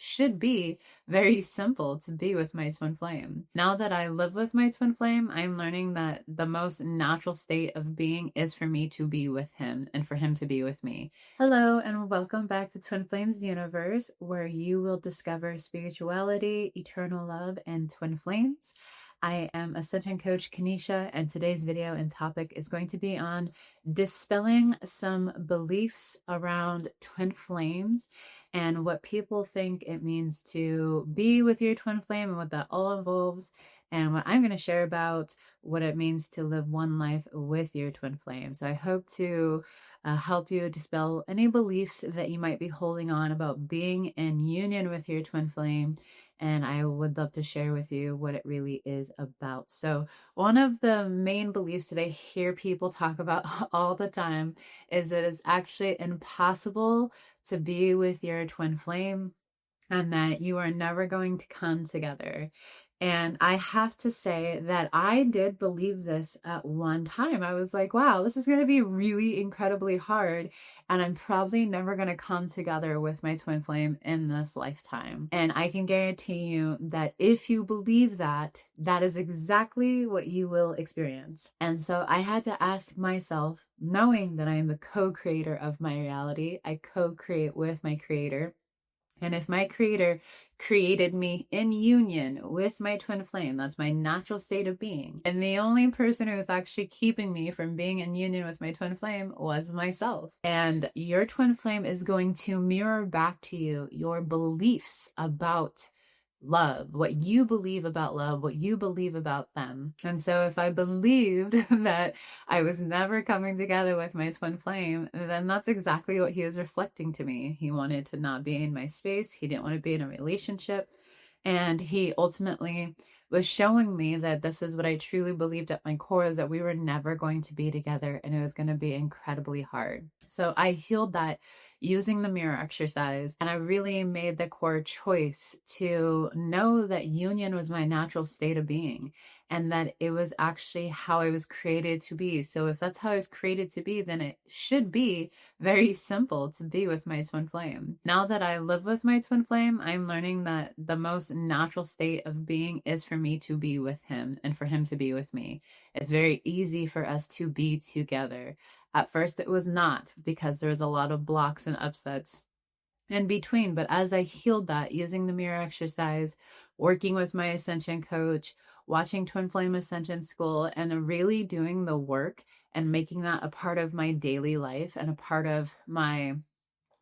should be very simple to be with my twin flame. Now that I live with my twin flame, I'm learning that the most natural state of being is for me to be with him and for him to be with me. Hello, and welcome back to Twin Flames Universe, where you will discover spirituality, eternal love, and twin flames. I am Ascension Coach Kanisha, and today's video and topic is going to be on dispelling some beliefs around twin flames and what people think it means to be with your twin flame and what that all involves, and what I'm going to share about what it means to live one life with your twin flame. So I hope to help you dispel any beliefs that you might be holding on about being in union with your twin flame. And I would love to share with you what it really is about. So one of the main beliefs that I hear people talk about all the time is that it's actually impossible to be with your twin flame and that you are never going to come together. And I have to say that I did believe this at one time. I was like, wow, this is going to be really incredibly hard. And I'm probably never going to come together with my twin flame in this lifetime. And I can guarantee you that if you believe that, that is exactly what you will experience. And so I had to ask myself, knowing that I am the co-creator of my reality, I co-create with my creator. And if my creator created me in union with my twin flame, that's my natural state of being, and the only person who was actually keeping me from being in union with my twin flame was myself. And your twin flame is going to mirror back to you your beliefs about love, what you believe about love, what you believe about them. And so if I believed that I was never coming together with my twin flame, then that's exactly what he was reflecting to me. He wanted to not be in my space. He didn't want to be in a relationship. And he ultimately was showing me that this is what I truly believed at my core, is that we were never going to be together and it was going to be incredibly hard. So I healed that using the mirror exercise, and I really made the core choice to know that union was my natural state of being and that it was actually how I was created to be. So if that's how I was created to be, then it should be very simple to be with my twin flame. Now that I live with my twin flame, I'm learning that the most natural state of being is for me to be with him and for him to be with me. It's very easy for us to be together. At first it was not, because there was a lot of blocks and upsets in between. But as I healed that using the mirror exercise, working with my ascension coach, watching Twin Flame Ascension School, and really doing the work and making that a part of my daily life and a part of my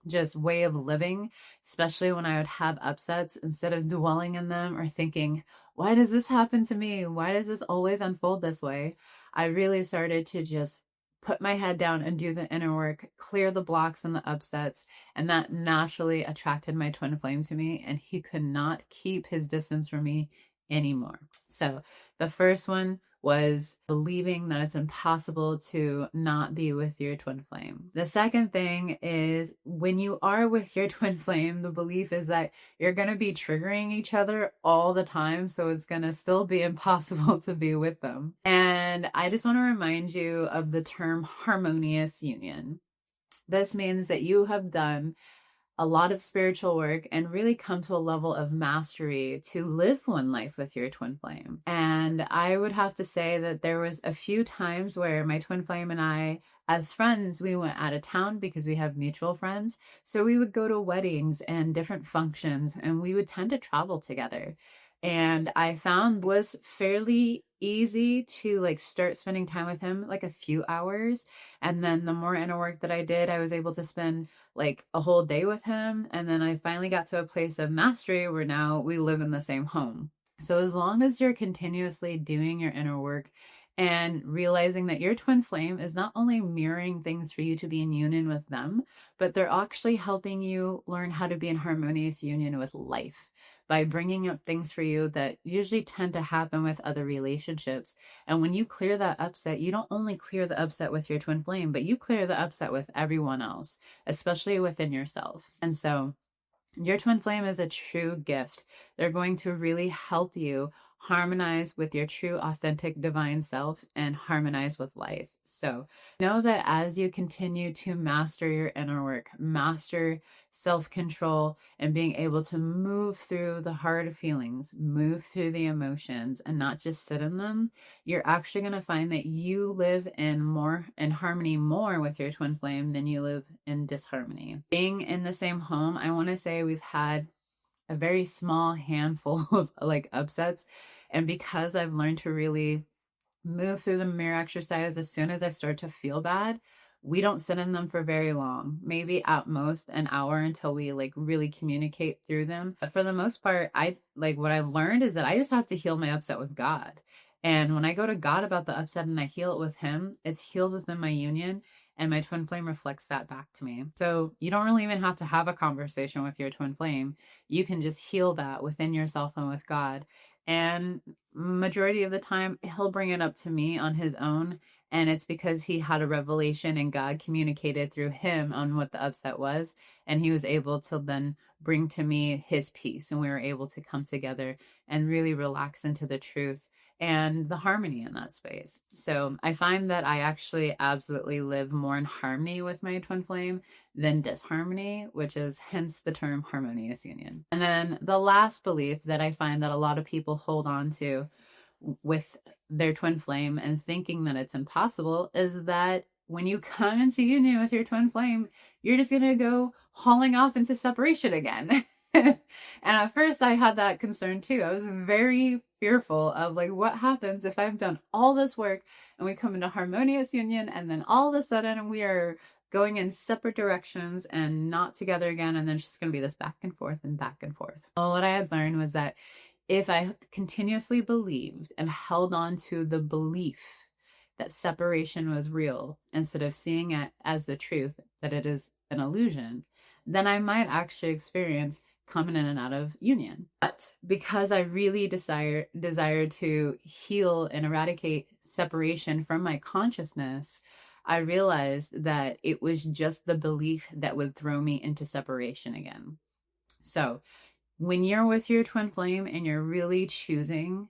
just way of living, especially when I would have upsets, instead of dwelling in them or thinking, why does this happen to me? Why does this always unfold this way? I really started to just put my head down and do the inner work, clear the blocks and the upsets, and that naturally attracted my twin flame to me, and he could not keep his distance from me anymore. So the first one was believing that it's impossible to not be with your twin flame. The second thing is, when you are with your twin flame, the belief is that you're going to be triggering each other all the time, so it's going to still be impossible to be with them. And I just want to remind you of the term harmonious union. This means that you have done a lot of spiritual work and really come to a level of mastery to live one life with your twin flame. And I would have to say that there was a few times where my twin flame and I, as friends, we went out of town because we have mutual friends. So we would go to weddings and different functions, and we would tend to travel together. And I found was fairly easy to start spending time with him, like a few hours. And then the more inner work that I did, I was able to spend like a whole day with him. And then I finally got to a place of mastery where now we live in the same home. So as long as you're continuously doing your inner work and realizing that your twin flame is not only mirroring things for you to be in union with them, but they're actually helping you learn how to be in harmonious union with life by bringing up things for you that usually tend to happen with other relationships. And when you clear that upset, you don't only clear the upset with your twin flame, but you clear the upset with everyone else, especially within yourself. And so your twin flame is a true gift. They're going to really help you harmonize with your true, authentic, divine self, and harmonize with life. So know that as you continue to master your inner work, master self-control, and being able to move through the hard feelings, move through the emotions, and not just sit in them, you're actually going to find that you live in harmony more with your twin flame than you live in disharmony. Being in the same home, I want to say we've had a very small handful of like upsets. And because I've learned to really move through the mirror exercise as soon as I start to feel bad, we don't sit in them for very long, maybe at most an hour until we like really communicate through them. But for the most part, I like what I've learned is that I just have to heal my upset with God. And when I go to God about the upset and I heal it with him, it's healed within my union, and my twin flame reflects that back to me. So you don't really even have to have a conversation with your twin flame. You can just heal that within yourself and with God. And majority of the time, he'll bring it up to me on his own. And it's because he had a revelation and God communicated through him on what the upset was. And he was able to then bring to me his peace. And we were able to come together and really relax into the truth and the harmony in that space. So I find that I actually absolutely live more in harmony with my twin flame than disharmony, which is hence the term harmonious union. And then the last belief that I find that a lot of people hold on to with their twin flame and thinking that it's impossible is that when you come into union with your twin flame, you're just going to go hauling off into separation again. And at first I had that concern too. I was very fearful of like, what happens if I've done all this work and we come into harmonious union and then all of a sudden we are going in separate directions and not together again, and then it's just going to be this back and forth and back and forth. Well, what I had learned was that if I continuously believed and held on to the belief that separation was real instead of seeing it as the truth, that it is an illusion, then I might actually experience coming in and out of union. But because I really desired to heal and eradicate separation from my consciousness, I realized that it was just the belief that would throw me into separation again. So when you're with your twin flame and you're really choosing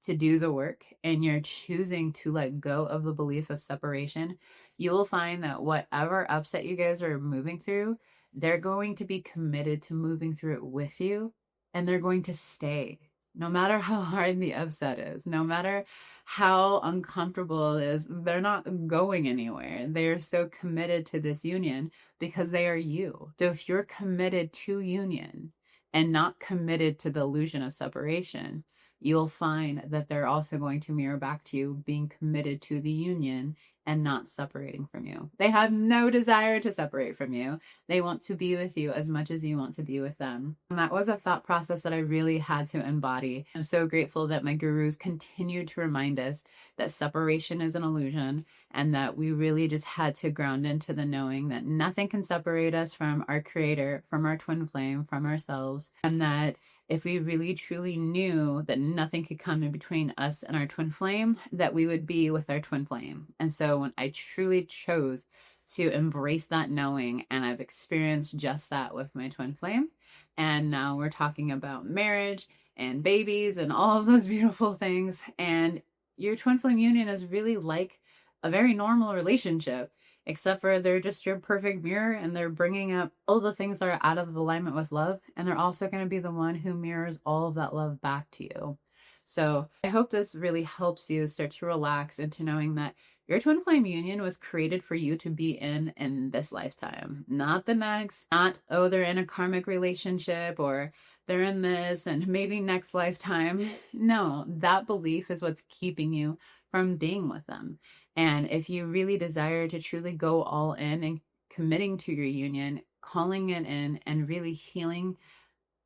to do the work and you're choosing to let go of the belief of separation, you will find that whatever upset you guys are moving through, they're going to be committed to moving through it with you, and they're going to stay. No matter how hard the upset is, no matter how uncomfortable it is, they're not going anywhere. They are so committed to this union because they are you. So if you're committed to union and not committed to the illusion of separation, you'll find that they're also going to mirror back to you being committed to the union and not separating from you. They have no desire to separate from you. They want to be with you as much as you want to be with them. And that was a thought process that I really had to embody. I'm so grateful that my gurus continued to remind us that separation is an illusion, and that we really just had to ground into the knowing that nothing can separate us from our creator, from our twin flame, from ourselves, and that if we really truly knew that nothing could come in between us and our twin flame, that we would be with our twin flame. And so when I truly chose to embrace that knowing, and I've experienced just that with my twin flame, and now we're talking about marriage and babies and all of those beautiful things. And your twin flame union is really like a very normal relationship, except for they're just your perfect mirror, and they're bringing up all the things that are out of alignment with love. And they're also going to be the one who mirrors all of that love back to you. So I hope this really helps you start to relax into knowing that your twin flame union was created for you to be in this lifetime, not the next. Not, oh, they're in a karmic relationship or they're in this and maybe next lifetime. No, that belief is what's keeping you from being with them. And if you really desire to truly go all in and committing to your union, calling it in, and really healing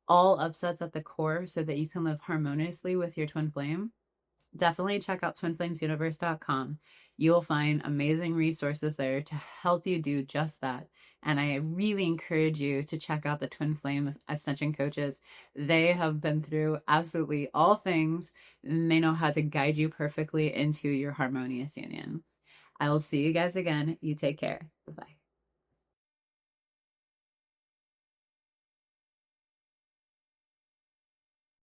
all upsets at the core so that you can live harmoniously with your twin flame, definitely check out twinflamesuniverse.com. You will find amazing resources there to help you do just that. And I really encourage you to check out the Twin Flame Ascension Coaches. They have been through absolutely all things, and they know how to guide you perfectly into your harmonious union. I will see you guys again. You take care. Bye-bye.